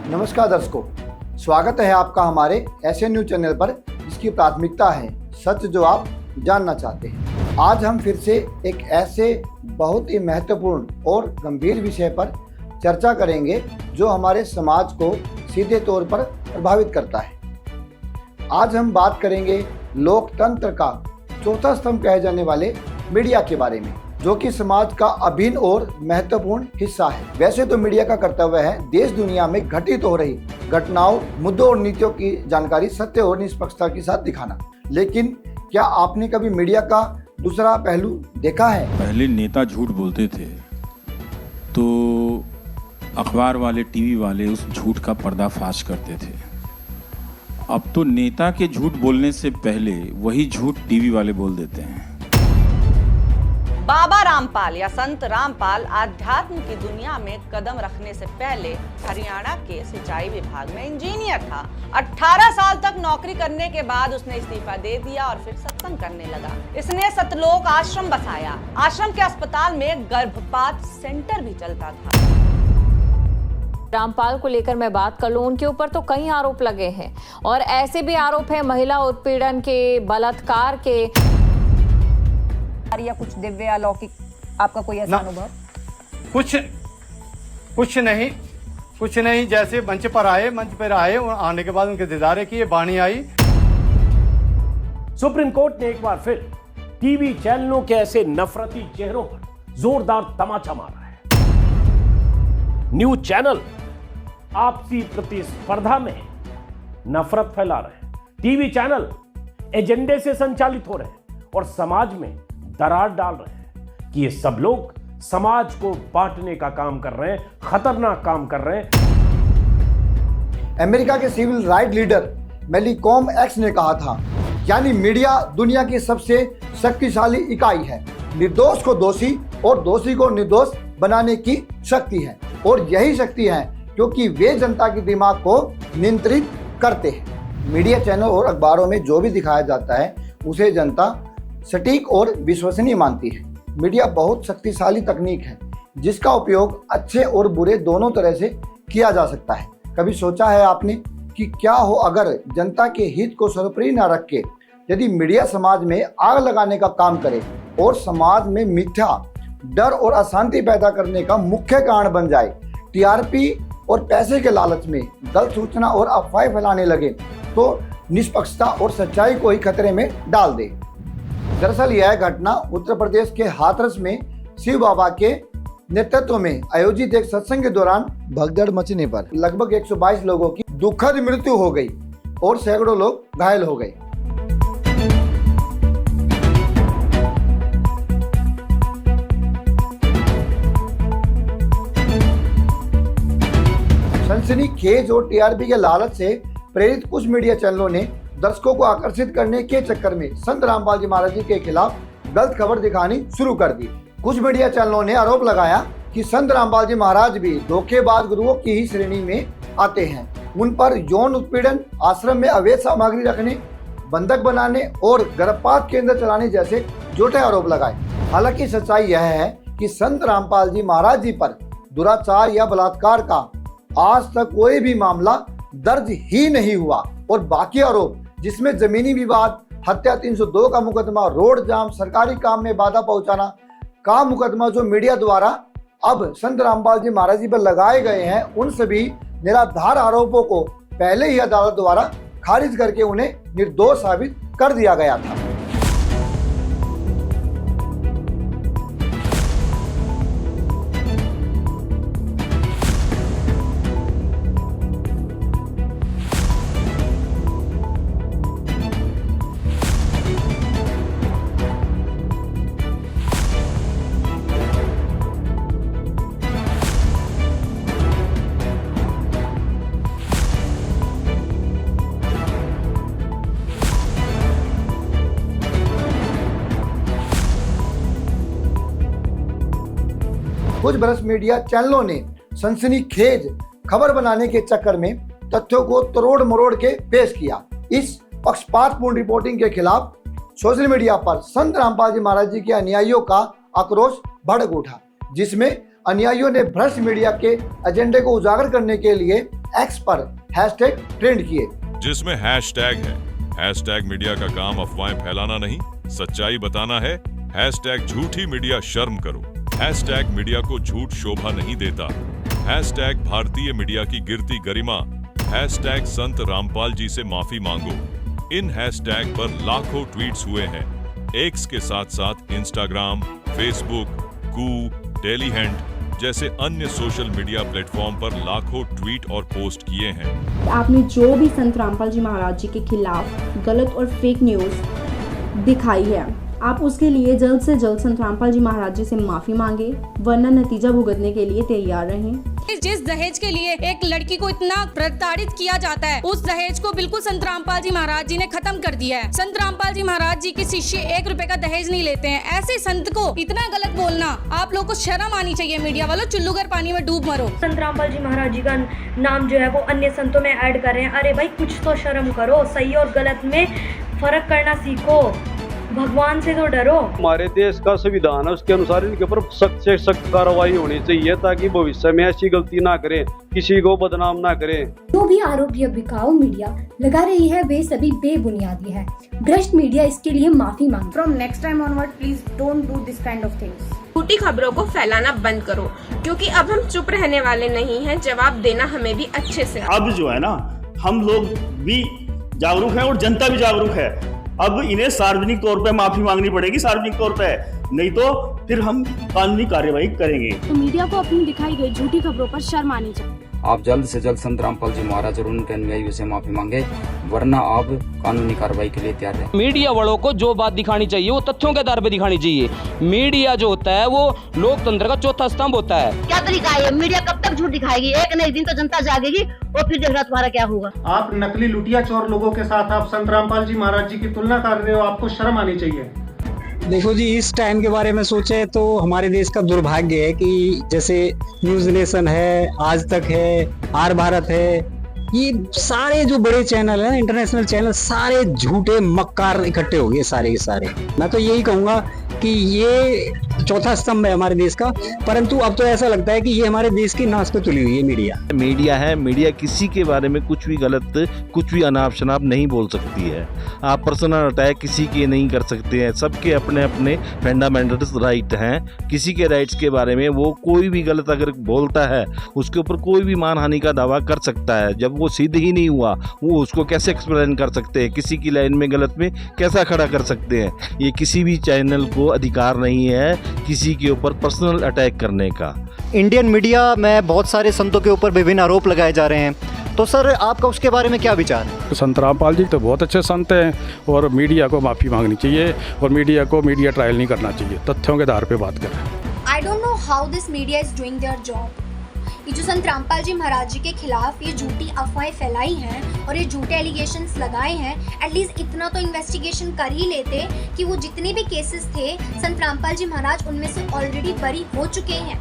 नमस्कार दर्शकों, स्वागत है आपका हमारे ऐसे न्यूज चैनल पर जिसकी प्राथमिकता है सच जो आप जानना चाहते हैं। आज हम फिर से एक ऐसे बहुत ही महत्वपूर्ण और गंभीर विषय पर चर्चा करेंगे जो हमारे समाज को सीधे तौर पर प्रभावित करता है। आज हम बात करेंगे लोकतंत्र का चौथा स्तंभ कहे जाने वाले मीडिया के बारे में, जो कि समाज का अभिन्न और महत्वपूर्ण हिस्सा है। वैसे तो मीडिया का कर्तव्य है देश दुनिया में घटित हो रही घटनाओं, मुद्दों और नीतियों की जानकारी सत्य और निष्पक्षता के साथ दिखाना, लेकिन क्या आपने कभी मीडिया का दूसरा पहलू देखा है? पहले नेता झूठ बोलते थे तो अखबार वाले, टीवी वाले उस झूठ का पर्दाफाश करते थे। अब तो नेता के झूठ बोलने से पहले वही झूठ टीवी वाले बोल देते हैं। बाबा रामपाल या संत रामपाल आध्यात्म की दुनिया में कदम रखने से पहले हरियाणा के सिंचाई विभाग में इंजीनियर था। 18 साल तक नौकरी करने के बाद उसने इस्तीफा दे दिया और फिर सत्संग करने लगा। इसने सतलोक आश्रम बसाया। आश्रम के अस्पताल में गर्भपात सेंटर भी चलता था। रामपाल को लेकर मैं बात कर लूं, उनके ऊपर तो कई आरोप लगे हैं और ऐसे भी आरोप है महिला उत्पीड़न के, बलात्कार के। या कुछ दिव्य अलौकिक आपका कोई ऐसा अनुभव? कुछ नहीं। जैसे मंच पर आए और आने के बाद उनके दीदारे किए, बाणी आई। सुप्रीम कोर्ट ने एक बार फिर टीवी चैनलों के ऐसे नफरती चेहरों पर जोरदार तमाचा मारा है। न्यूज चैनल आपसी प्रतिस्पर्धा में नफरत फैला रहे हैं। टीवी चैनल एजेंडे से संचालित हो रहे हैं और समाज में दरार डाल रहे हैं कि ये सब लोग समाज को बांटने का काम कर रहे हैं, खतरनाक काम कर रहे हैं। अमेरिका के सिविल राइट लीडर मैलिकॉम एक्स ने कहा था, यानी मीडिया दुनिया की सबसे शक्तिशाली इकाई है। निर्दोष को दोषी और दोषी को निर्दोष बनाने की शक्ति है, और यही शक्ति है क्योंकि वे जनता के दिमाग को नियंत्रित करते हैं। मीडिया चैनल और अखबारों में जो भी दिखाया जाता है उसे जनता सटीक और विश्वसनीय मानती है। मीडिया बहुत शक्तिशाली तकनीक है जिसका उपयोग अच्छे और बुरे दोनों तरह से किया जा सकता है। कभी सोचा है आपने कि क्या हो अगर जनता के हित को सर्वोपरि न रख के यदि मीडिया समाज में आग लगाने का काम करे और समाज में मिथ्या, डर और अशांति पैदा करने का मुख्य कारण बन जाए। टीआरपी और पैसे के लालच में गलत सूचना और अफवाहें फैलाने लगे तो निष्पक्षता और सच्चाई को ही खतरे में डाल दे। दरअसल यह घटना उत्तर प्रदेश के हाथरस में शिव बाबा के नेतृत्व में आयोजित एक सत्संग के दौरान भगदड़ मचने पर लगभग 122 लोगों की दुखद मृत्यु हो गई और सैकड़ों लोग घायल हो गए। सनसनीखेज और टीआरपी के लालच से प्रेरित कुछ मीडिया चैनलों ने दर्शकों को आकर्षित करने के चक्कर में संत रामपाल जी महाराज जी के खिलाफ गलत खबर दिखानी शुरू कर दी। कुछ मीडिया चैनलों ने आरोप लगाया कि संत रामपाल जी महाराज भी धोखेबाज गुरुओं की ही श्रेणी में आते हैं। उन पर यौन उत्पीड़न, आश्रम में अवैध सामग्री रखने, बंधक बनाने और गर्भपात केंद्र चलाने जैसे झूठे आरोप लगाए। हालांकि सच्चाई यह है कि संत रामपाल जी महाराज जी पर दुराचार या बलात्कार का आज तक कोई भी मामला दर्ज ही नहीं हुआ, और बाकी आरोप जिसमें जमीनी विवाद, हत्या 302 का मुकदमा, रोड जाम, सरकारी काम में बाधा पहुंचाना का मुकदमा जो मीडिया द्वारा अब संत रामपाल जी महाराज जी पर लगाए गए हैं, उन सभी निराधार आरोपों को पहले ही अदालत द्वारा खारिज करके उन्हें निर्दोष साबित कर दिया गया था। कुछ भ्रष्ट मीडिया चैनलों ने सनसनीखेज खबर बनाने के चक्कर में तथ्यों को तोड़ मरोड़ के पेश किया। इस पक्षपातपूर्ण रिपोर्टिंग के खिलाफ सोशल मीडिया पर संत रामपाल जी महाराज जी के अनुयायियों का आक्रोश भड़क उठा, जिसमें अनुयायियों ने भ्रष्ट मीडिया के एजेंडे को उजागर करने के लिए एक्स पर हैशटैग ट्रेंड किए। जिसमें हैशटैग है। हैशटैग मीडिया का काम अफवाहें फैलाना नहीं, सच्चाई बताना है। हैशटैग झूठी मीडिया शर्म करो। हैशटैग मीडिया को झूठ शोभा नहीं देता। हैशटैग भारतीय मीडिया की गिरती गरिमा। हैशटैग संत रामपाल जी से माफी मांगो। इन हैशटैग पर लाखों ट्वीट्स हुए हैं। एक्स के साथ साथ इंस्टाग्राम, फेसबुक, कू, टेलीहैंड जैसे अन्य सोशल मीडिया प्लेटफॉर्म पर लाखों ट्वीट और पोस्ट किए हैं। आपने जो भी संत रामपाल जी महाराज जी के खिलाफ गलत और फेक न्यूज़ दिखाई है, आप उसके लिए जल्द से जल्द संत रामपाल जी महाराज जी से माफ़ी मांगे, वरना नतीजा भुगतने के लिए तैयार रहें। जिस दहेज के लिए एक लड़की को इतना प्रताड़ित किया जाता है, उस दहेज को बिल्कुल संत रामपाल जी महाराज जी ने खत्म कर दिया है। संत रामपाल जी महाराज जी के शिष्य 1 रुपए का दहेज नहीं लेते हैं। ऐसे संत को इतना गलत बोलना, आप लोग को शर्म आनी चाहिए। मीडिया वालों, चुल्लूगर पानी में डूब मरो। संत रामपाल जी महाराज जी का नाम जो है वो अन्य संतों में ऐड कर रहे हैं। अरे भाई, कुछ तो शर्म करो, सही और गलत में फर्क करना सीखो, भगवान से तो डरो। हमारे देश का संविधान है, उसके अनुसार इनके ऊपर सख्त से सख्त कार्रवाई होनी चाहिए ताकि भविष्य में ऐसी गलती ना करें, किसी को बदनाम ना करें। जो भी आरोप या बिकाऊ मीडिया लगा रही है वे सभी बेबुनियादी है। भ्रष्ट मीडिया इसके लिए माफी मांगे। From next time onward please don't do this kind of things. झूठी खबरों को फैलाना बंद करो, क्योंकि अब हम चुप रहने वाले नहीं हैं। जवाब देना हमें भी अच्छे से। अब जो है ना, हम लोग भी जागरूक हैं और जनता भी जागरूक है। अब इन्हें सार्वजनिक तौर पे माफी मांगनी पड़ेगी, सार्वजनिक तौर पे, नहीं तो फिर हम कानूनी कार्यवाही करेंगे। तो मीडिया को अपनी दिखाई गई झूठी खबरों पर शर्म आनी चाहिए। आप जल्द से जल्द संत रामपाल जी महाराज और उनके अनुयायियों से माफी मांगे, वरना आप कानूनी कार्रवाई के लिए तैयार हैं। मीडिया वालों को जो बात दिखानी चाहिए वो तथ्यों के आधार पर दिखानी चाहिए। मीडिया जो होता है वो लोकतंत्र का चौथा स्तंभ होता है। क्या तरीका है? मीडिया कब तक झूठ दिखाएगी? एक न एक दिन तो जनता जागेगी और फिर देखना तुम्हारा क्या होगा। आप नकली लुटिया चोर लोगों के साथ आप संत रामपाल जी महाराज जी की तुलना कर रहे हो, आपको शर्म आनी चाहिए। देखो जी, इस टाइम के बारे में सोचे तो हमारे देश का दुर्भाग्य है कि जैसे न्यूज़ नेशन है, आज तक है, आर भारत है, ये सारे जो बड़े चैनल हैं, इंटरनेशनल चैनल, सारे झूठे मक्कार इकट्ठे हो गए सारे के सारे। मैं तो यही कहूँगा कि ये चौथा स्तंभ है हमारे देश का, परंतु अब तो ऐसा लगता है कि ये हमारे देश की नाश पे तुली हुई है मीडिया। मीडिया है, मीडिया किसी के बारे में कुछ भी गलत, कुछ भी अनाप शनाप नहीं बोल सकती है। आप पर्सनल अटैक किसी के नहीं कर सकते हैं। सबके अपने अपने फंडामेंटल्स राइट हैं। किसी के राइट्स के बारे में वो कोई भी गलत अगर बोलता है, उसके ऊपर कोई भी मानहानि का दावा कर सकता है। जब वो सिद्ध ही नहीं हुआ, वो उसको कैसे एक्सप्लेन कर सकते हैं? किसी की लाइन में गलत में कैसा खड़ा कर सकते हैं? ये किसी भी चैनल को अधिकार नहीं है किसी के ऊपर पर्सनल अटैक करने का। इंडियन मीडिया में बहुत सारे संतों के ऊपर विभिन्न आरोप लगाए जा रहे हैं, तो सर आपका उसके बारे में क्या विचार है? संत रामपाल जी तो बहुत अच्छे संत हैं और मीडिया को माफ़ी मांगनी चाहिए और मीडिया को मीडिया ट्रायल नहीं करना चाहिए, तथ्यों के आधार पे बात करें। I don't know how this media is doing their job. ये जो संत रामपाल जी महाराज जी के खिलाफ ये झूठी अफवाहें फैलाई हैं और ये झूठे एलिगेशंस लगाए हैं, एटलीस्ट इतना तो इन्वेस्टिगेशन कर ही लेते कि वो जितने भी केसेस थे संत रामपाल जी महाराज उनमें से ऑलरेडी बरी हो चुके हैं।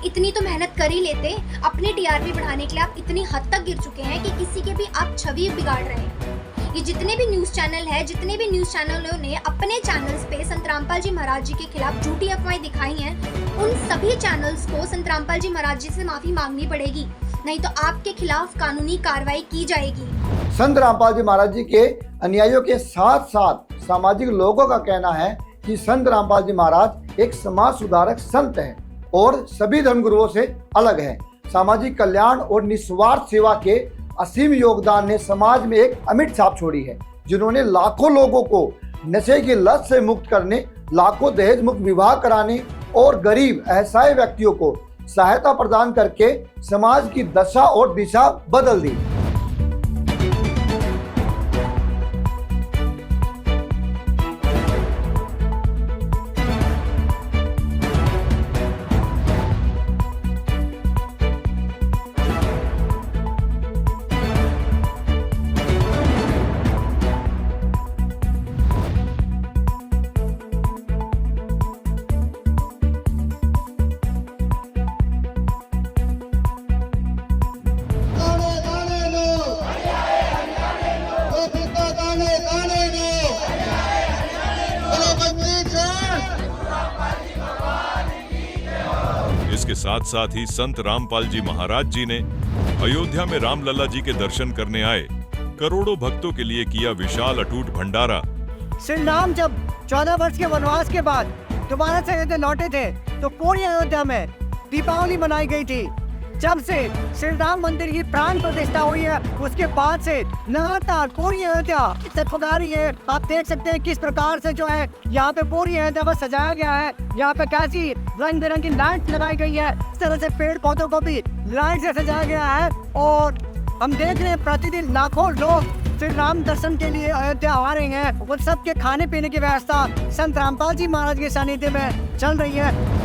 इतनी तो मेहनत कर ही लेते। अपने टीआरपी बढ़ाने के लिए आप इतनी हद तक गिर चुके हैं कि किसी के भी आप छवि बिगाड़ रहे हैं। ये जितने भी न्यूज़ चैनल है, जितने भी न्यूज़ चैनलों ने अपने चैनल्स पे संत रामपाल जी महाराज जी के खिलाफ झूठी अफवाहें दिखाई हैं, उन सभी चैनल्स को संत रामपाल जी महाराज जी से माफ़ी मांगनी पड़ेगी, नहीं तो आपके खिलाफ कानूनी कार्रवाई की जाएगी। संत रामपाल जी महाराज जी के अनुयायियों के साथ साथ सामाजिक लोगों का कहना है कि संत रामपाल जी महाराज एक समाज सुधारक संत हैं और सभी धर्मगुरुओं से अलग हैं। सामाजिक कल्याण और निस्वार्थ सेवा के असीम योगदान ने समाज में एक अमिट छाप छोड़ी है, जिन्होंने लाखों लोगों को नशे की लत से मुक्त करने, लाखों दहेज मुक्त विवाह कराने और गरीब असहाय व्यक्तियों को सहायता प्रदान करके समाज की दशा और दिशा बदल दी। इसके साथ साथ ही संत रामपाल जी महाराज जी ने अयोध्या में रामलला जी के दर्शन करने आए करोड़ों भक्तों के लिए किया विशाल अटूट भंडारा। श्री राम जब 14 वर्ष के वनवास के बाद दोबारा से अयोध्या लौटे थे तो पूरी अयोध्या में दीपावली मनाई गई थी। जब से श्री राम मंदिर की प्राण प्रतिष्ठा हुई है उसके बाद से लगातार पूरी अयोध्या जगमगा रही है। आप देख सकते हैं किस प्रकार से जो है यहाँ पे पूरी अयोध्या को सजाया गया है। यहाँ पे कैसी रंग बिरंगी लाइट लगाई गई है, इस तरह से पेड़ पौधों को भी लाइट से सजाया गया है। और हम देख रहे हैं प्रतिदिन लाखों लोग श्री राम दर्शन के लिए अयोध्या आ रहे हैं। वो सबके खाने पीने की व्यवस्था संत रामपाल जी महाराज के सानिध्य में चल रही है।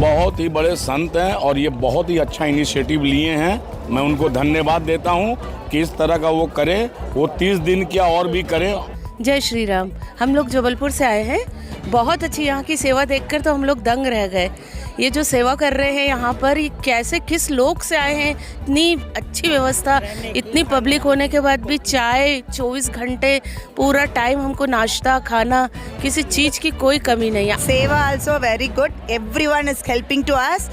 बहुत ही बड़े संत हैं और ये बहुत ही अच्छा इनिशिएटिव लिए हैं। मैं उनको धन्यवाद देता हूँ कि इस तरह का वो करें, वो 30 दिन क्या और भी करें। जय श्री राम। हम लोग जबलपुर से आए हैं। बहुत अच्छी यहाँ की सेवा देखकर तो हम लोग दंग रह गए। ये जो सेवा कर रहे हैं यहाँ पर, ये कैसे किस लोग से आए हैं, इतनी अच्छी व्यवस्था, इतनी पब्लिक होने के बाद भी चाय 24 घंटे पूरा टाइम, हमको नाश्ता खाना, किसी चीज़ की कोई कमी नहीं है। Seva also very good, everyone is helping to us,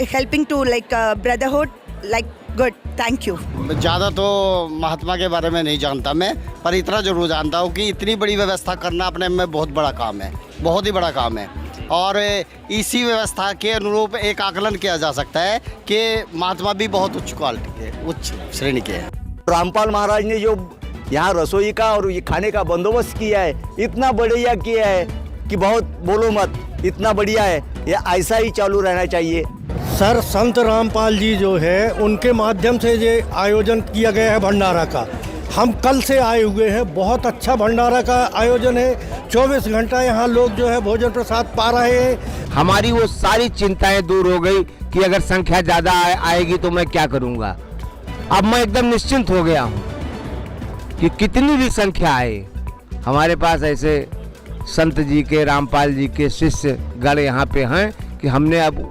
helping to like brotherhood, like good, thank you. ज़्यादा तो महात्मा के बारे में नहीं जानता मैं, पर इतना जरूर जानता हूँ कि इतनी बड़ी व्यवस्था करना अपने में बहुत बड़ा काम है, बहुत ही बड़ा काम है। और इसी व्यवस्था के अनुरूप एक आकलन किया जा सकता है कि महात्मा भी बहुत उच्च क्वालिटी के, उच्च श्रेणी के हैं। रामपाल महाराज ने जो यहाँ रसोई का और ये खाने का बंदोबस्त किया है, इतना बढ़िया किया है कि बहुत बोलो मत, इतना बढ़िया है। ये ऐसा ही चालू रहना चाहिए। सर, संत रामपाल जी जो है उनके माध्यम से ये आयोजन किया गया है भंडारा का। हम कल से आए हुए हैं, बहुत अच्छा भंडारा का आयोजन है। 24 घंटा यहाँ लोग जो है भोजन प्रसाद पा रहे हैं। हमारी वो सारी चिंताएं दूर हो गई कि अगर संख्या ज़्यादा आएगी तो मैं क्या करूँगा। अब मैं एकदम निश्चिंत हो गया हूँ कि कितनी भी संख्या आए, हमारे पास ऐसे संत जी के, रामपाल जी के शिष्य गण यहाँ पे हैं कि हमने अब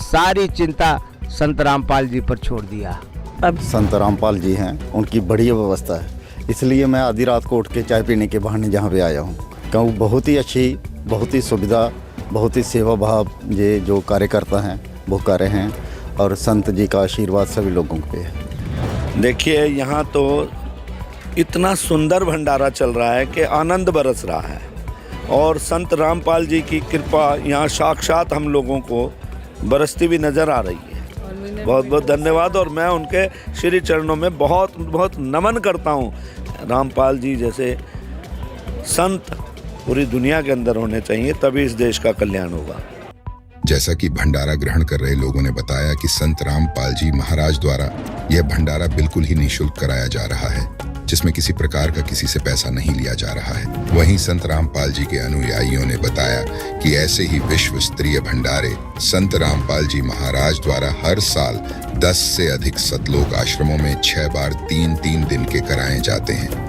सारी चिंता संत रामपाल जी पर छोड़ दिया। अब संत रामपाल जी हैं, उनकी बढ़िया व्यवस्था है, इसलिए मैं आधी रात को उठ के चाय पीने के बहाने जहाँ पे आया हूँ। क्योंकि बहुत ही अच्छी, बहुत ही सुविधा, बहुत ही सेवा भाव ये जो कार्यकर्ता हैं वो कर रहे हैं, और संत जी का आशीर्वाद सभी लोगों पे है। देखिए, यहाँ तो इतना सुंदर भंडारा चल रहा है कि आनंद बरस रहा है, और संत रामपाल जी की कृपा यहाँ साक्षात हम लोगों को बरसती भी नज़र आ रही है। बहुत बहुत धन्यवाद, और मैं उनके श्री चरणों में बहुत बहुत नमन करता हूँ। रामपाल जी जैसे संत पूरी दुनिया के अंदर होने चाहिए, तभी इस देश का कल्याण होगा। जैसा कि भंडारा ग्रहण कर रहे लोगों ने बताया कि संत रामपाल जी महाराज द्वारा यह भंडारा बिल्कुल ही निःशुल्क कराया जा रहा है, जिसमें किसी प्रकार का किसी से पैसा नहीं लिया जा रहा है। वहीं संत रामपाल जी के अनुयायियों ने बताया कि ऐसे ही विश्व स्तरीय भंडारे संत रामपाल जी महाराज द्वारा हर साल 10 से अधिक सतलोक आश्रमों में 6 बार 3-3 दिन के कराए जाते हैं।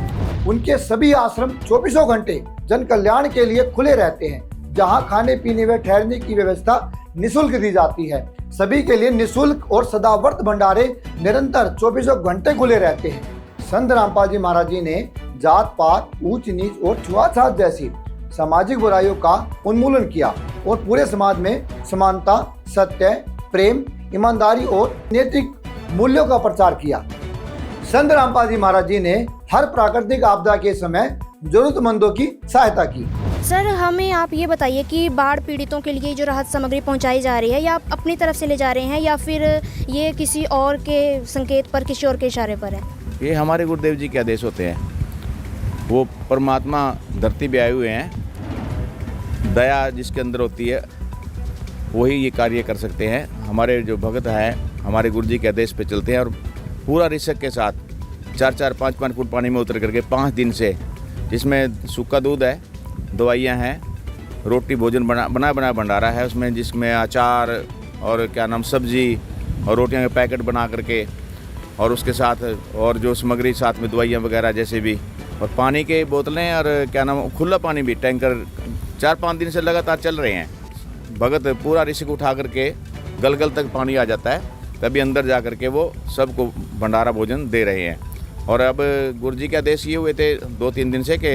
उनके सभी आश्रम 24 घंटे जन कल्याण के लिए खुले रहते हैं, जहां खाने पीने व ठहरने की व्यवस्था निःशुल्क दी जाती है। सभी के लिए निःशुल्क और सदावर्त भंडारे निरंतर 24 घंटे खुले रहते हैं। संत रामपाल जी महाराज जी ने जात पात, ऊंच नीच और छुआछात जैसी सामाजिक बुराइयों का उन्मूलन किया और पूरे समाज में समानता, सत्य, प्रेम, ईमानदारी और नैतिक मूल्यों का प्रचार किया। संत रामपाल जी महाराज जी ने हर प्राकृतिक आपदा के समय जरूरतमंदों की सहायता की। सर, हमें आप ये बताइए कि बाढ़ पीड़ितों के लिए जो राहत सामग्री पहुंचाई जा रही है, या आप अपनी तरफ से ले जा रहे हैं, या फिर ये किसी और के संकेत पर, किसी और के इशारे पर है? ये हमारे गुरुदेव जी के आदेश होते हैं। वो परमात्मा धरती पे आए हुए हैं। दया जिसके अंदर होती है वही ये कार्य कर सकते हैं। हमारे जो भगत हैं हमारे गुरु जी के आदेश पे चलते हैं, और पूरा रिस्क के साथ 4-4, 5-5 फुट पानी में उतर करके 5 दिन से, जिसमें सूखा दूध है, दवाइयाँ हैं, रोटी भोजन बना भंडारा है उसमें, जिसमें अचार और क्या नाम सब्जी और रोटियां के पैकेट बना करके, और उसके साथ और जो सामग्री साथ में दवाइयाँ वगैरह जैसे भी, और पानी के बोतलें और क्या नाम खुला पानी भी टैंकर 4-5 दिन से लगातार चल रहे हैं। भगत पूरा रिस्क उठा करके गलगल तक पानी आ जाता है, तभी अंदर जा करके वो सबको भंडारा भोजन दे रहे हैं। और अब गुरु जी के आदेश ये हुए थे 2-3 दिन से कि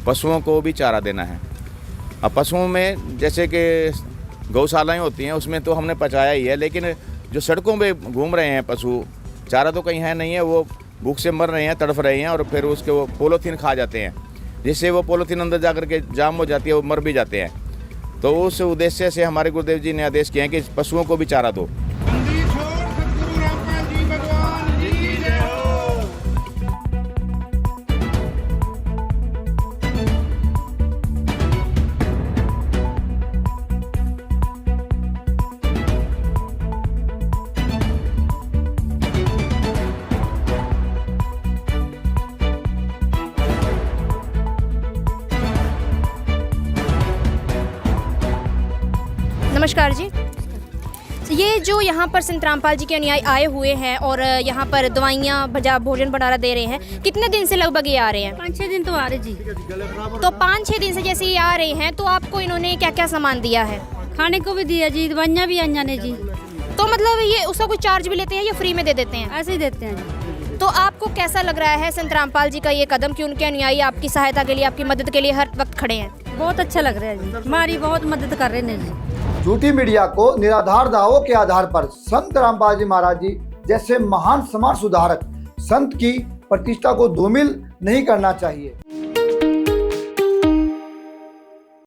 पशुओं को भी चारा देना है। अब पशुओं में जैसे कि गौशालाएं होती हैं उसमें तो हमने पचाया ही है, लेकिन जो सड़कों पे घूम रहे हैं पशु, चारा तो कहीं है नहीं है, वो भूख से मर रहे हैं, तड़फ रहे हैं, और फिर उसके वो पॉलीथीन खा जाते हैं, जिससे वो पॉलीथीन अंदर जा कर के जाम हो जाती है, वो मर भी जाते हैं। तो उस उद्देश्य से हमारे गुरुदेव जी ने आदेश किए हैं कि पशुओं को भी चारा दो। नमस्कार जी। तो ये जो यहाँ पर संत रामपाल जी के अनुयायी आए हुए हैं और यहाँ पर दवाइयाँ भोजन भंडारा दे रहे हैं, कितने दिन से लगभग ये आ रहे हैं? 5-6 दिन तो आ रहे जी। तो 5-6 दिन से जैसे ये आ रहे हैं, तो आपको इन्होंने क्या क्या सामान दिया है? खाने को भी दिया जी, दवाइयाँ भी आई ने जी। तो मतलब ये उसका कोई चार्ज भी लेते हैं या फ्री में दे देते हैं? ऐसे ही देते हैं जी। तो आपको कैसा लग रहा है संत रामपाल जी का ये कदम कि उनके अनुयायी आपकी सहायता के लिए, आपकी मदद के लिए हर वक्त खड़े हैं? बहुत अच्छा लग रहा है जी, हमारी बहुत मदद कर रहे हैं जी। झूठी मीडिया को निराधार दावों के आधार पर संत रामपाल जी महाराज जी जैसे महान समाज सुधारक संत की प्रतिष्ठा को धूमिल नहीं करना चाहिए।